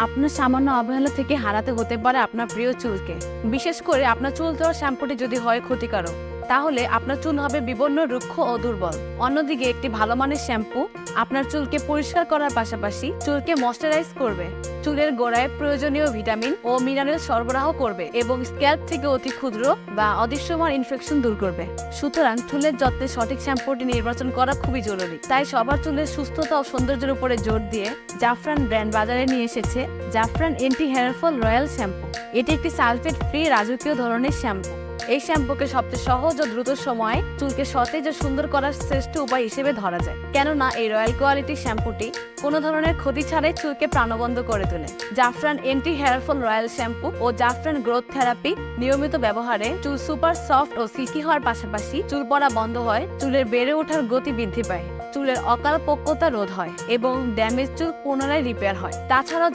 আপনার সামান্য অবহেলা থেকে হারাতে হতে পারে আপনার প্রিয় চুলকে। বিশেষ করে আপনার চুল ধোয়ার শ্যাম্পুটি যদি হয় ক্ষতিকারক, তাহলে আপনার চুল হবে বিবর্ণ, রুক্ষ ও দুর্বল। অন্যদিকে একটি ভালো মানের শ্যাম্পু আপনার চুলকে পরিষ্কার করার পাশাপাশি চুলকে ময়শ্চারাইজ করবে, চুলের গোড়ায় প্রয়োজনীয় ভিটামিন ও মিনারেল সরবরাহ করবে এবং স্ক্যাল্প থেকে অতি ক্ষুদ্র বা অদৃশ্যমান ইনফেকশন দূর করবে। সুতরাং চুলের যত্নে সঠিক শ্যাম্পুটি নির্বাচন করা খুবই জরুরি। তাই সবার চুলের সুস্থতা ও সৌন্দর্যের উপরে জোর দিয়ে জাফরান ব্র্যান্ড বাজারে নিয়ে এসেছে Jafran anti hair fall royal shampoo. এটি একটি সালফেট ফ্রি রাজকীয় ধরনের শ্যাম্পু। এই শ্যাম্পুকে সবচেয়ে সহজ ও দ্রুত সময়ে চুলকে সতেজ ও সুন্দর করার শ্রেষ্ঠ উপায় হিসেবে ধরা যায়, কেননা এই রয়্যাল কোয়ালিটির শ্যাম্পুটি কোনো ধরনের ক্ষতি ছাড়াই চুলকে প্রাণবন্ত করে তোলে। Jafran anti hair fall royal shampoo ও জাফরান গ্রোথ থেরাপি নিয়মিত ব্যবহারে চুল সুপার সফট ও সিল্কি হওয়ার পাশাপাশি চুল পড়া বন্ধ হয়, চুলের বেড়ে ওঠার গতি বৃদ্ধি পায়, চুলের অকাল পোক্যতা রোধ হয় এবং ড্যামেজ চুল পুনরায় রিপেয়ার হয়। তাছাড়াও